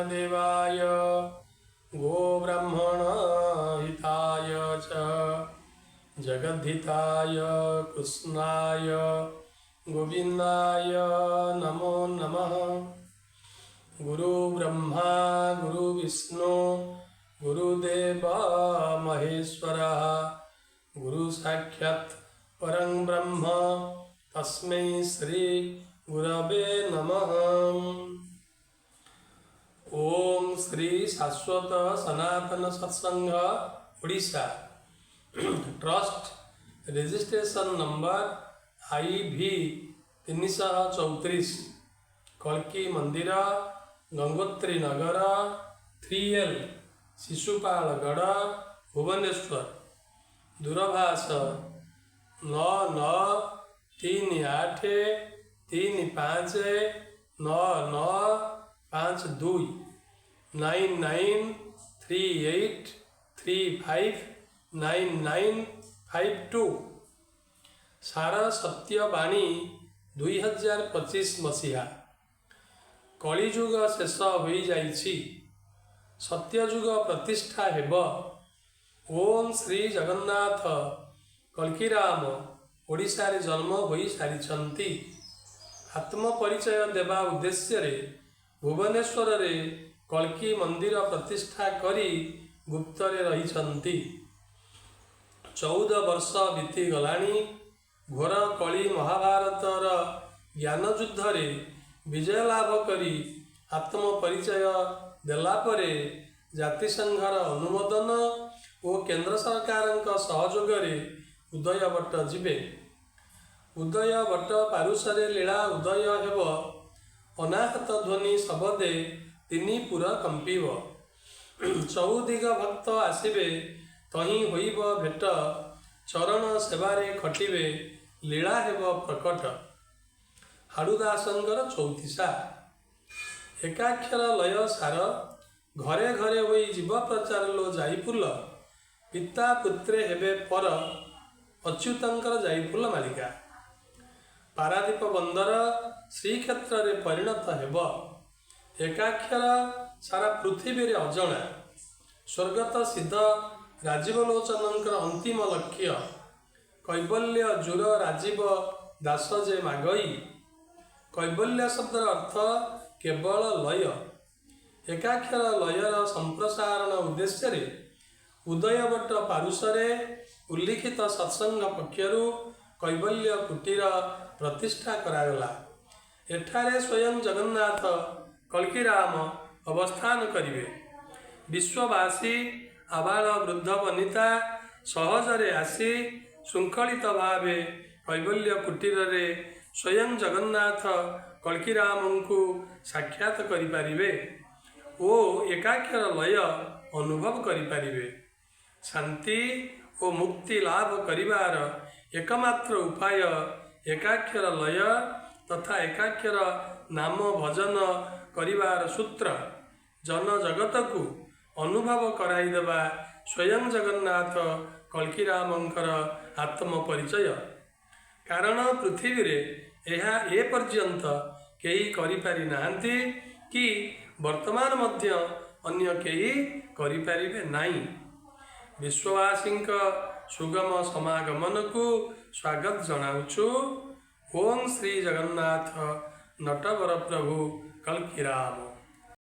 देवाय गोब्राह्मण हिताय च जगद्धिताय कृष्णाय गोविंदाय नमो नमः। गुरु ब्रह्मा गुरु विष्णु गुरुदेव महेश्वरः गुरु साक्षात् परं ब्रह्म तस्मै श्री गुरवे नमः। ओम श्री शाश्वत सनातन सत्संग Odisha trust registration number IV 334 कल्की मंदिर गंगोत्री नगर 3L शिशुपालगढ़ भुवनेश्वर दूरभाष 9938359952 9938359952। सारा सत्यवाणी 2025 मसीहा। कलिजुग शेष हो जाइछि, सत्यजुग प्रतिष्ठा हेब। ओम श्री जगन्नाथ कल्कीराम ओडिशा रे जन्म होई सारिछंती। आत्मपरिचय देवा उद्देश्य रे भुवनेश्वर रे कल्की मंदिर प्रतिष्ठा करी गुप्त रे रहिछंती। 14 वर्ष बीती गलानी। घोर कली महाभारतर ज्ञान युद्ध रे विजय लाभ करी आत्मपरिचय देला परे जातिसंघर अनुमोदन और केंद्र सरकार सहयोग रे उदयवट जीवे। उदयवट पारुषरे लीला उदय हेब। अनाहत ध्वनि शबदे तीनिपुर कंपिब। चौदिग भक्त आसिबे तही होइब भेट। चरण सेवारे खटिबे लीला हेब प्रकट। हाड़ुदासंकर चौतीसा। एकाक्षर लय सार घरे घरे होई जीव प्रचार लो जाइफुल। पिता पुत्रे हेबे पर अच्युतंकर जाइफुल मालिका। पारादीप बंदर श्रीक्षेत्र रे परिणत हेब। एकाक्षर सारा पृथ्वी रे अजणा। स्वर्गत सिद्ध राजीवलोचनंकर अंतिम लक्ष्य। कैवल्य जुर राजीव दास जे मागई। कैवल्य शब्दर अर्थ केवल लय। एकाक्षर लयर संप्रसारण उद्देश्य रे उदयवट पारुषरे उल्लिखित सत्संग पक्षरु कैवल्य कुटीर प्रतिष्ठा करागला। एठारे स्वयं जगन्नाथ कल्कीराम अवस्थान करिवे। विश्ववासी आबाल वृद्ध वनिता सहजरे आसी शृंखलित भावे कैवल्य कुटीर रे स्वयं जगन्नाथ कल्कीराम को साक्षात करिपारिवे ओ एकाक्षर लय अनुभव करिपारिवे। शांति और मुक्ति लाभ करिवार एकमात्र उपाय एकाक्षर लय तथा एकाक्षर नाम भजन करिवार सूत्र जन जगत को अनुभव कराई देवा स्वयं जगन्नाथ कल्कीरामंकर आत्म परिचय। कारण पृथ्वी रे यह ए पर्यंत केही करिपारि नाहंती कि वर्तमान मध्य अन्य केही करिपारिबे नाही। विश्ववासींक सुगम समागमन को स्वागत जनाउछु। ओम श्री जगन्नाथ नटवर प्रभु कल्कीराम।